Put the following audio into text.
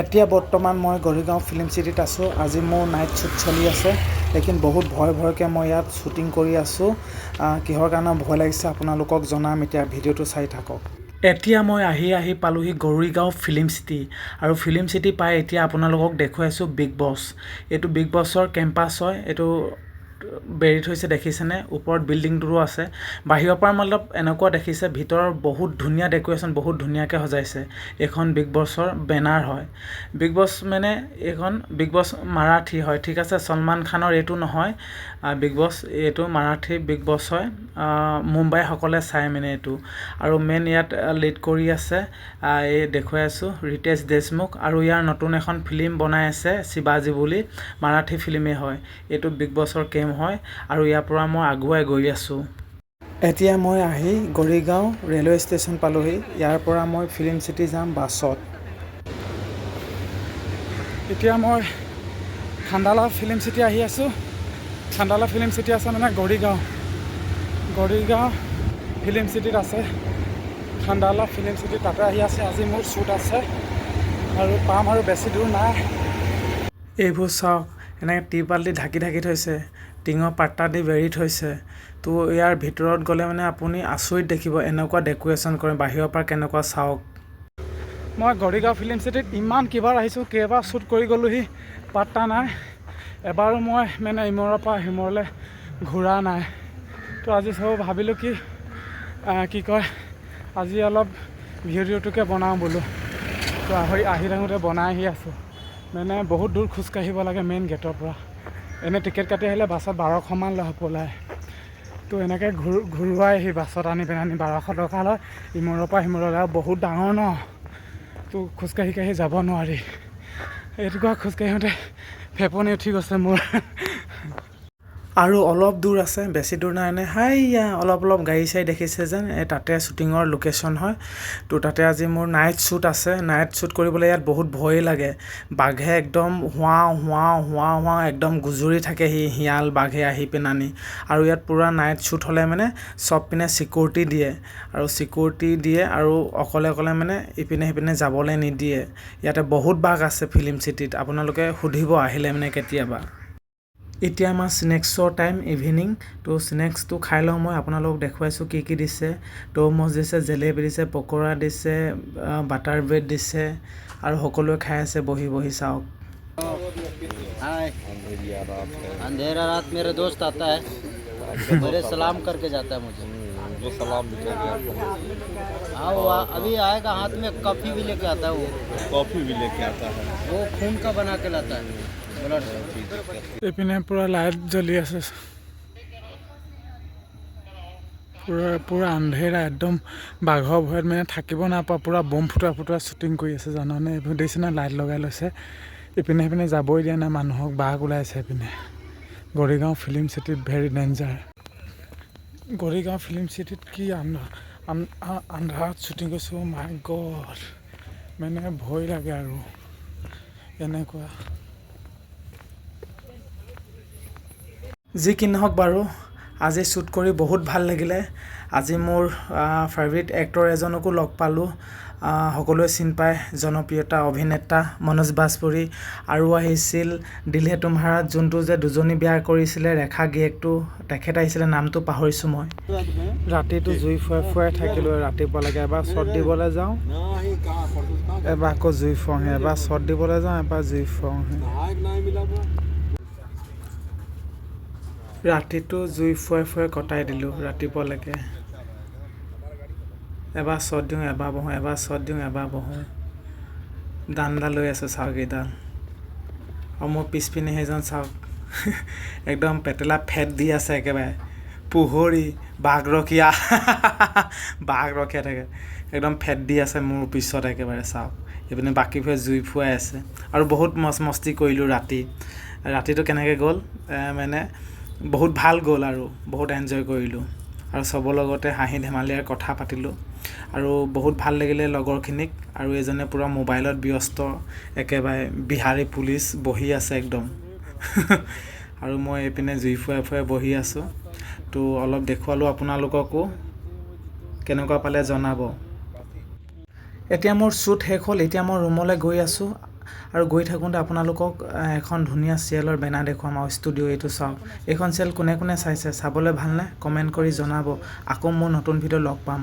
এতিয়া বৰ্তমান মই গড়গাঁও ফিল্ম চিটিত আছোঁ। আজি মোৰ নাইট শ্বুট চলি আছে, লেকিন বহুত ভয়কৈ মই ইয়াত শ্বুটিং কৰি আছোঁ। কিহৰ কাৰণে ভয় লাগিছে আপোনালোকক জনাম, এতিয়া ভিডিঅ'টো চাই থাকক। এতিয়া মই আহি পালোহি গড়গাঁও ফিল্ম চিটি, আৰু ফিল্ম চিটি পাই এতিয়া আপোনালোকক দেখুৱাইছোঁ বিগ বছ। এইটো বিগ বছৰ কেম্পাছ হয়। এইটো বেৰি থৈছে দেখিছেনে, ওপৰত বিল্ডিংটোও আছে। বাহিৰৰ পৰা মতলব এনেকুৱা দেখিছে, ভিতৰৰ বহুত ধুনীয়া ডেক'ৰেশ্যন, বহুত ধুনীয়াকৈ সজাইছে। এইখন বিগ বছৰ বেনাৰ হয়। বিগ বছ মানে এইখন বিগ বছ মাৰাঠী হয়, ঠিক আছে। সলমান খানৰ এইটো নহয় বিগ বছ, এইটো মাৰাঠী বিগ বছ হয়। মুম্বাইসকলে চাই মানে এইটো। আৰু মেইন ইয়াত লিড কৰি আছে এই দেখুৱাই আছোঁ ৰিতেশ দেশমুখ, আৰু ইয়াৰ নতুন এখন ফিল্ম বনাই আছে শিৱাজী বুলি, মাৰাঠী ফিল্মেই হয়। এইটো বিগ বছৰ কেম হয়, আৰু ইয়াৰ পৰা মই আগুৱাই গৈ আছোঁ। এতিয়া মই আহি গড়গাঁও ৰেলৱে ষ্টেচন পালোহি। ইয়াৰ পৰা মই ফিল্ম চিটি যাম বাছত। এতিয়া মই খাণ্ডালা ফিল্ম চিটি আহি আছোঁ। খাণ্ডালা ফিল্ম চিটি আছে মানে গড়গাঁও ফিল্ম চিটিত আছে। খাণ্ডালা ফিল্ম চিটি তাতে আহি আছে। আজি মোৰ শ্বুট আছে আৰু পাম আৰু বেছি দূৰ নাই। এইবোৰ চাওক, এনেকৈ টিৰপাল দি ঢাকি থৈছে, টিঙৰ পাট্টা দি বেৰি থৈছে। তো ইয়াৰ ভিতৰত গ'লে মানে আপুনি আচৰিত দেখিব, এনেকুৱা ডেক'ৰেশ্যন কৰে বাহিৰৰ পৰা কেনেকুৱা। চাওক, মই গড়গাঁও ফিল্ম চিটিত ইমান কেইবাৰ আহিছোঁ, কেইবাৰ শ্বুট কৰি গ'লোহি, পাত্তা নাই। এবাৰো মই মানে ইমূৰৰ পৰা সিমূৰলৈ ঘূৰা নাই। তো আজি চব ভাবিলোঁ কি কয়, আজি অলপ ভিডিঅ'টোকে বনাওঁ বোলো। তো আহি থাকোঁতে বনাই আহি আছোঁ। মানে বহুত দূৰ খোজকাঢ়িব লাগে মেইন গেটৰ পৰা। এনেই টিকেট কাটি আহিলে বাছত 1200মান লয় পলাই। তো এনেকৈ ঘূৰুৱাই আহি বাছত আনি 1200 টকা লয় ইমূৰৰ পৰা সিমূৰলৈ। আৰু বহুত ডাঙৰ ন, তো খোজকাঢ়ি যাব নোৱাৰি। এইটোকুৱা খোজকাঢ়োঁতে ফেপনি উঠি গৈছে মোৰ। আৰু অলপ দূৰ আছে, বেছি দূৰ নাই নে। হাইয়া অলপ গাড়ী চাড়ী দেখিছে যেন, তাতে শ্বুটিঙৰ লোকেশ্যন হয়। তো তাতে আজি মোৰ নাইট শ্বুট আছে। নাইট শ্বুট কৰিবলৈ ইয়াত বহুত ভয়ে লাগে। বাঘে একদম হোৱা একদম গুজৰি থাকে, শিয়াল বাঘে আহি পিনানি। আৰু ইয়াত পূৰা নাইট শ্বুট হ'লে মানে চব পিনে চিকিউৰিটি দিয়ে, আৰু অকলে মানে ইপিনে সিপিনে যাবলৈ নিদিয়ে। ইয়াতে বহুত বাঘ আছে ফিল্ম চিটিত, আপোনালোকে সুধিব আহিলে মানে কেতিয়াবা। এতিয়া আমাৰ স্নেক্সৰ টাইম ইভিনিং। তো স্নেক্সটো খাই লওঁ মই, আপোনালোকক দেখুৱাইছোঁ কি দিছে। তৰমুজ দিছে, জেলেপি দিছে, পকোৰা দিছে, বাটাৰ ব্ৰেড দিছে, আৰু সকলোৱে খাই আছে বহি চাওক। अंधेरा रात मेरे दोस्त आता है, मेरे सलाम करके जाता है मुझे। जो सलाम हाँ, वो अभी आएगा, हाथ में कॉफ़ी भी लेके आता है। वो कॉफ़ी भी लेके आता है, वो खून का बना के लाता है, ब्लड। এইপিনে পূৰা লাইট জ্বলি আছে, পূৰা আন্ধেৰা একদম। বাঘৰ ভয়ত মানে থাকিব নাপাওঁ, পূৰা বম ফুটা শ্বুটিং কৰি আছে জানানে। এইবোৰ দেখিছে না, লাইট লগাই লৈছে। ইপিনে সিপিনে যাবই দিয়া নাই মানুহক, বাঘ ওলাইছে এইপিনে। গড়গাঁও ফিল্ম চিটিত ভেৰি ডেঞ্জাৰ। গড়গাঁও ফিল্ম চিটিত কি আন্ধাৰত শ্বুটিং কৰিছোঁ, মাই গড, মানে ভয় লাগে আৰু এনেকুৱা। যি কি নহওক বাৰু, আজি শ্বুট কৰি বহুত ভাল লাগিলে। আজি মোৰ ফেভৰিট এক্টৰ এজনকো লগ পালোঁ। সকলোৱে চিনি পায়, জনপ্ৰিয়তা অভিনেতা মনোজ বাজপেয়ী। আৰু আহিছিল দিল হে তুমহাৰাত যোনটো যে দুজনী বিয়া কৰিছিলে, ৰেখা গিয়েকটো, তেখেত আহিছিলে, নামটো পাহৰিছোঁ মই। ৰাতিটো জুই ফুৱাই থাকিলোঁ ৰাতিপুৱালৈকে। এবাৰ শ্বট দিবলৈ যাওঁ, এবাৰ আকৌ জুই ফুৱাওঁহি, এবাৰ শ্বট দিবলৈ যাওঁ, এবাৰ জুই ফুৱাওঁহি। ৰাতিটো জুই ফুৱাই কটাই দিলোঁ ৰাতিপুৱালৈকে। এবাৰ শ্বট দিওঁ, এবাৰ বহোঁ, এবাৰ শ্বট দিওঁ, এবাৰ বহোঁ। দানডাল লৈ আছোঁ চাওক এইডাল। আৰু মোৰ পিছপিনে সেইজন চাওক, একদম পেটেলা ফেট দি আছে একেবাৰে, পোহৰি বাঘৰখীয়া থাকে, একদম ফেট দি আছে মোৰ পিছত একেবাৰে চাওক। এইপিনে বাকীবোৰে জুই ফুৱাই আছে। আৰু বহুত মস্তি কৰিলোঁ ৰাতিটো কেনেকৈ গ'ল, মানে বহুত ভাল গ'ল, আৰু বহুত এনজয় কৰিলোঁ। আৰু চবৰ লগতে হাঁহি ধেমালিৰে কথা পাতিলোঁ, আৰু বহুত ভাল লাগিলে লগৰখিনিক। আৰু এজনে পূৰা মোবাইলত ব্যস্ত, একেবাৰে বিহাৰী পুলিচ বহি আছে একদম। আৰু মই এইপিনে জুই ফুৱাই বহি আছোঁ। তো অলপ দেখুৱালোঁ আপোনালোককো, কেনেকুৱা পালে জনাব। এতিয়া মোৰ শ্বুট শেষ হ'ল, এতিয়া মই ৰুমলৈ গৈ আছোঁ। আৰু গৈ থাকোঁতে আপোনালোকক এখন ধুনীয়া চিৰিয়েলৰ বেনাৰ দেখুৱাম আৰু ষ্টুডিঅ' এইটো চাওক। এইখন চিৰিয়েল কোনে কোনে চাইছে, চাবলৈ ভালনে? কমেণ্ট কৰি জনাব। আকৌ মোৰ নতুন ভিডিঅ' লগ পাম।